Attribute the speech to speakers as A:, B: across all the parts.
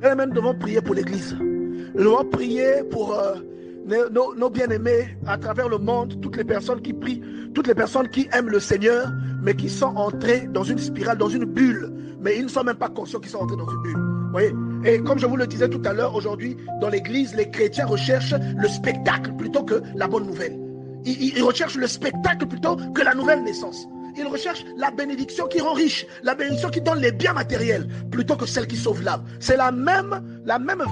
A: Et même nous devons prier pour l'Église. Nous devons prier pour nos bien-aimés à travers le monde, toutes les personnes qui prient, toutes les personnes qui aiment le Seigneur, mais qui sont entrées dans une spirale, dans une bulle. Mais ils ne sont même pas conscients qu'ils sont entrés dans une bulle. Vous voyez? Et comme je vous le disais tout à l'heure, aujourd'hui, dans l'Église, les chrétiens recherchent le spectacle plutôt que la bonne nouvelle. Ils recherchent le spectacle plutôt que la nouvelle naissance. Ils recherchent la bénédiction qui rend riche, la bénédiction qui donne les biens matériels, plutôt que celle qui sauve l'âme. C'est la même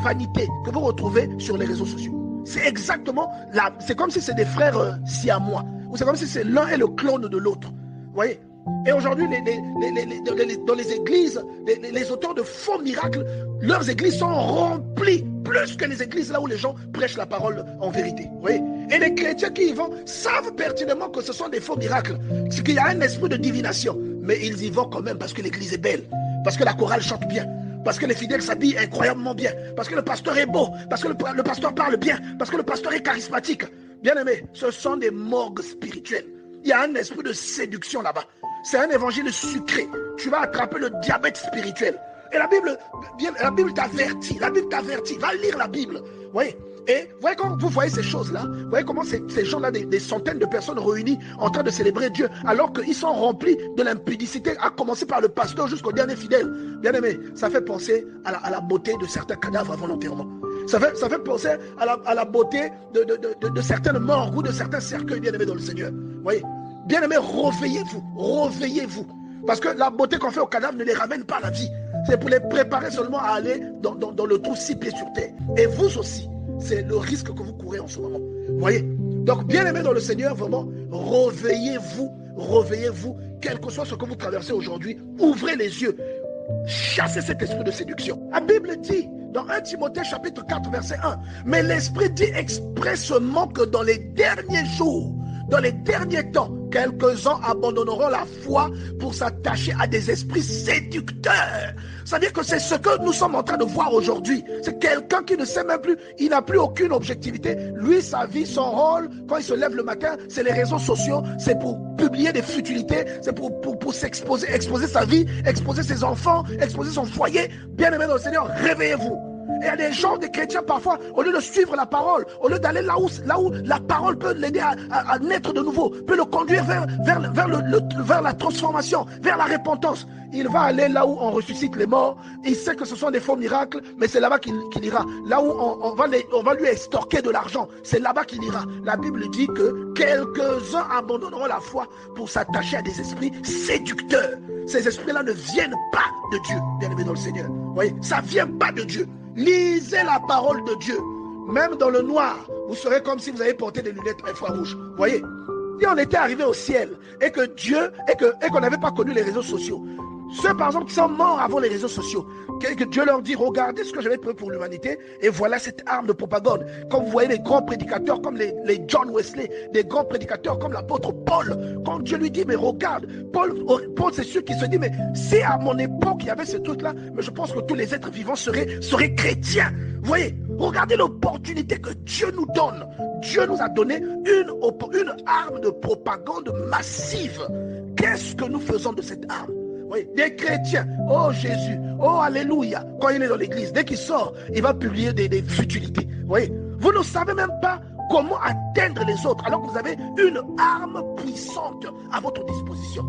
A: vanité que vous retrouvez sur les réseaux sociaux. C'est exactement, c'est comme si c'est des frères siamois, ou c'est comme si c'est l'un et le clone de l'autre. Vous voyez? Et aujourd'hui, dans les églises, les auteurs de faux miracles, leurs églises sont remplies plus que les églises là où les gens prêchent la parole en vérité. Vous voyez? Et les chrétiens qui y vont savent pertinemment que ce sont des faux miracles, qu'il y a un esprit de divination. Mais ils y vont quand même parce que l'église est belle, parce que la chorale chante bien, parce que les fidèles s'habillent incroyablement bien, parce que le pasteur est beau, parce que le pasteur parle bien, parce que le pasteur est charismatique. Bien aimé, ce sont des morgues spirituelles. Il y a un esprit de séduction là-bas. C'est un évangile sucré. Tu vas attraper le diabète spirituel. Et la Bible t'avertit. La Bible t'avertit. Va lire la Bible. Vous voyez? Et voyez quand vous voyez ces choses-là, vous voyez comment ces gens-là, des centaines de personnes réunies en train de célébrer Dieu, alors qu'ils sont remplis de l'impudicité, à commencer par le pasteur jusqu'au dernier fidèle. Bien aimé, ça fait penser à la beauté de certains cadavres avant l'enterrement. Ça fait penser à la beauté de certaines morgues ou de certains cercueils, bien aimés dans le Seigneur. Vous voyez? Bien aimé, réveillez-vous. Parce que la beauté qu'on fait aux cadavres ne les ramène pas à la vie. C'est pour les préparer seulement à aller dans le trou 6 pieds sur terre. Et vous aussi, c'est le risque que vous courez en ce moment. Vous voyez? Donc, bien aimé dans le Seigneur, vraiment, réveillez-vous, quel que soit ce que vous traversez aujourd'hui, ouvrez les yeux, chassez cet esprit de séduction. La Bible dit, dans 1 Timothée chapitre 4, verset 1, mais l'Esprit dit expressément que dans les derniers jours, dans les derniers temps, quelques-uns abandonneront la foi pour s'attacher à des esprits séducteurs. C'est-à-dire que c'est ce que nous sommes en train de voir aujourd'hui. C'est quelqu'un qui ne sait même plus, il n'a plus aucune objectivité. Lui, sa vie, son rôle, quand il se lève le matin, c'est les réseaux sociaux, c'est pour publier des futilités, c'est pour s'exposer, exposer sa vie, exposer ses enfants, exposer son foyer. Bien-aimé dans le Seigneur, réveillez-vous. Et il y a des gens, des chrétiens parfois, au lieu de suivre la parole, au lieu d'aller là où la parole peut l'aider à naître de nouveau, peut le conduire vers la transformation, vers la repentance, il va aller là où on ressuscite les morts. Il sait que ce sont des faux miracles, mais c'est là-bas qu'il ira. Là où on va lui extorquer de l'argent, c'est là-bas qu'il ira. La Bible dit que quelques-uns abandonneront la foi pour s'attacher à des esprits séducteurs. Ces esprits-là ne viennent pas de Dieu, bien-aimés dans le Seigneur. Vous voyez, ça ne vient pas de Dieu. Lisez la parole de Dieu. Même dans le noir, vous serez comme si vous avez porté des lunettes infrarouges. Vous voyez? Si on était arrivé au ciel et que Dieu, et qu'on n'avait pas connu les réseaux sociaux, ceux par exemple qui sont morts avant les réseaux sociaux, que Dieu leur dit, regardez ce que j'avais prévu pour l'humanité, et voilà cette arme de propagande. Comme vous voyez les grands prédicateurs comme les John Wesley, des grands prédicateurs comme l'apôtre Paul, quand Dieu lui dit, mais regarde, Paul c'est sûr qu'il se dit, mais si à mon époque il y avait ce truc-là, mais je pense que tous les êtres vivants seraient chrétiens. Vous voyez, regardez l'opportunité que Dieu nous donne. Dieu nous a donné une arme de propagande massive. Qu'est-ce que nous faisons de cette arme? Oui, des chrétiens, oh Jésus, oh Alléluia, quand il est dans l'église, dès qu'il sort, il va publier des futilités. Oui, vous ne savez même pas comment atteindre les autres, alors que vous avez une arme puissante à votre disposition.